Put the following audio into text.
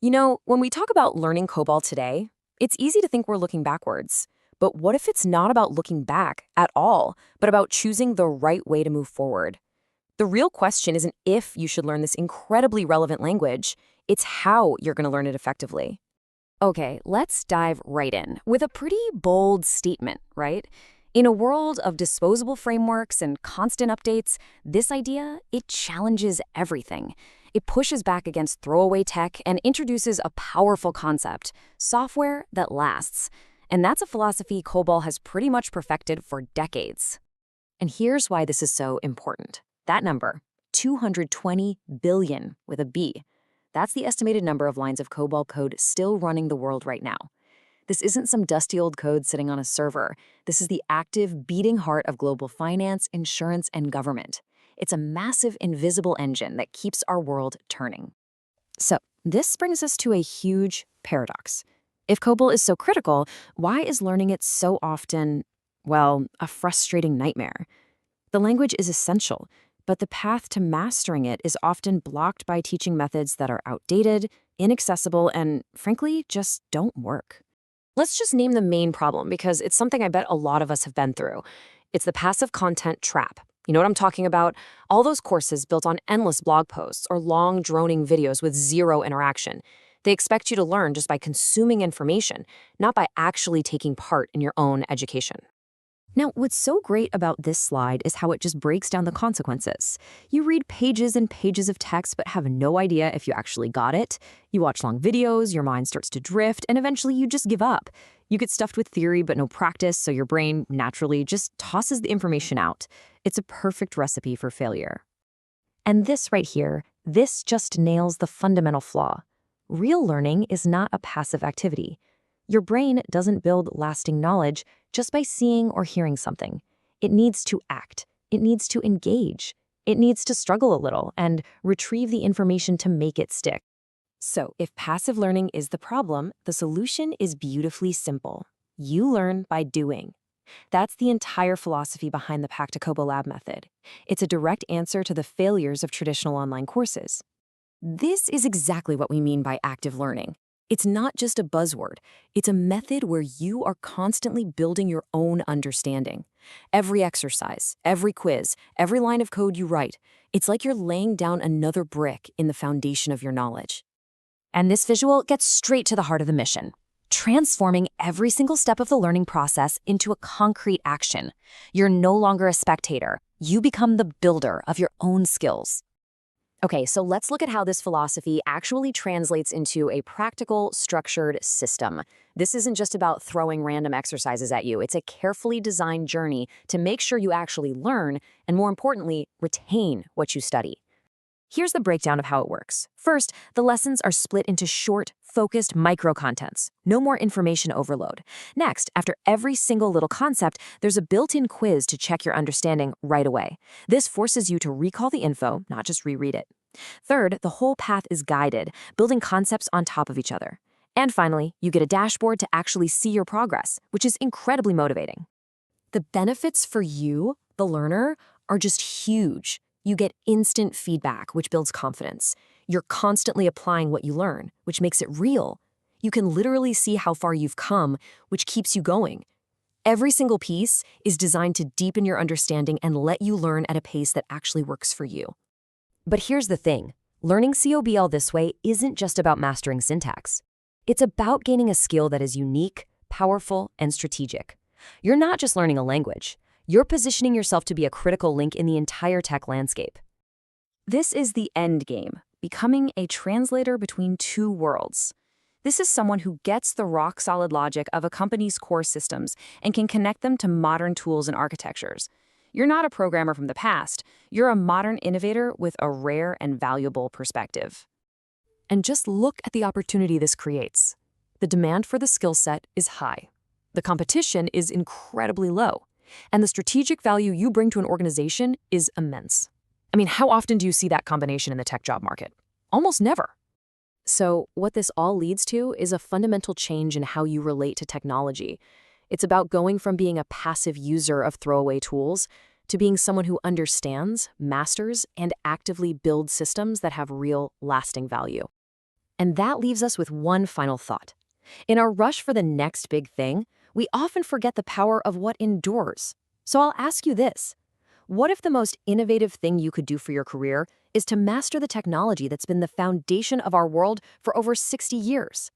When we talk about learning COBOL today, it's easy to think we're looking backwards. But what if it's not about looking back at all, but about choosing the right way to move forward? The real question isn't if you should learn this incredibly relevant language, it's how you're going to learn it effectively. Okay, let's dive right in with a pretty bold statement, right? In a world of disposable frameworks and constant updates, this idea, it challenges everything. It pushes back against throwaway tech and introduces a powerful concept, software that lasts. And that's a philosophy COBOL has pretty much perfected for decades. And here's why this is so important. That number, 220 billion with a B. That's the estimated number of lines of COBOL code still running the world right now. This isn't some dusty old code sitting on a server. This is the active, beating heart of global finance, insurance, and government. It's a massive, invisible engine that keeps our world turning. So, this brings us to a huge paradox. If COBOL is so critical, why is learning it so often, well, a frustrating nightmare? The language is essential, but the path to mastering it is often blocked by teaching methods that are outdated, inaccessible, and frankly, just don't work. Let's just name the main problem because it's something I bet a lot of us have been through. It's the passive content trap. You know what I'm talking about? All those courses built on endless blog posts or long, droning videos with zero interaction. They expect you to learn just by consuming information, not by actually taking part in your own education. Now, what's so great about this slide is how it just breaks down the consequences. You read pages and pages of text but have no idea if you actually got it. You watch long videos, your mind starts to drift, and eventually you just give up. You get stuffed with theory but no practice, so your brain naturally just tosses the information out. It's a perfect recipe for failure. And this right here, this just nails the fundamental flaw. Real learning is not a passive activity. Your brain doesn't build lasting knowledge just by seeing or hearing something. It needs to act. It needs to engage. It needs to struggle a little and retrieve the information to make it stick. So, if passive learning is the problem, the solution is beautifully simple. You learn by doing. That's the entire philosophy behind the Pacta COBOL Lab method. It's a direct answer to the failures of traditional online courses. This is exactly what we mean by active learning. It's not just a buzzword. It's a method where you are constantly building your own understanding. Every exercise, every quiz, every line of code you write, it's like you're laying down another brick in the foundation of your knowledge. And this visual gets straight to the heart of the mission, transforming every single step of the learning process into a concrete action. You're no longer a spectator. You become the builder of your own skills. Okay, so let's look at how this philosophy actually translates into a practical, structured system. This isn't just about throwing random exercises at you. It's a carefully designed journey to make sure you actually learn and, more importantly, retain what you study. Here's the breakdown of how it works. First, the lessons are split into short, focused micro-contents. No more information overload. Next, after every single little concept, there's a built-in quiz to check your understanding right away. This forces you to recall the info, not just reread it. Third, the whole path is guided, building concepts on top of each other. And finally, you get a dashboard to actually see your progress, which is incredibly motivating. The benefits for you, the learner, are just huge. You get instant feedback, which builds confidence. You're constantly applying what you learn, which makes it real. You can literally see how far you've come, which keeps you going. Every single piece is designed to deepen your understanding and let you learn at a pace that actually works for you. But here's the thing. Learning COBOL this way isn't just about mastering syntax. It's about gaining a skill that is unique, powerful, and strategic. You're not just learning a language. You're positioning yourself to be a critical link in the entire tech landscape. This is the end game, becoming a translator between two worlds. This is someone who gets the rock-solid logic of a company's core systems and can connect them to modern tools and architectures. You're not a programmer from the past. You're a modern innovator with a rare and valuable perspective. And just look at the opportunity this creates. The demand for the skill set is high. The competition is incredibly low. And the strategic value you bring to an organization is immense. I mean, how often do you see that combination in the tech job market? Almost never. So what this all leads to is a fundamental change in how you relate to technology. It's about going from being a passive user of throwaway tools to being someone who understands, masters, and actively builds systems that have real, lasting value. And that leaves us with one final thought. In our rush for the next big thing, we often forget the power of what endures. So I'll ask you this. What if the most innovative thing you could do for your career is to master the technology that's been the foundation of our world for over 60 years?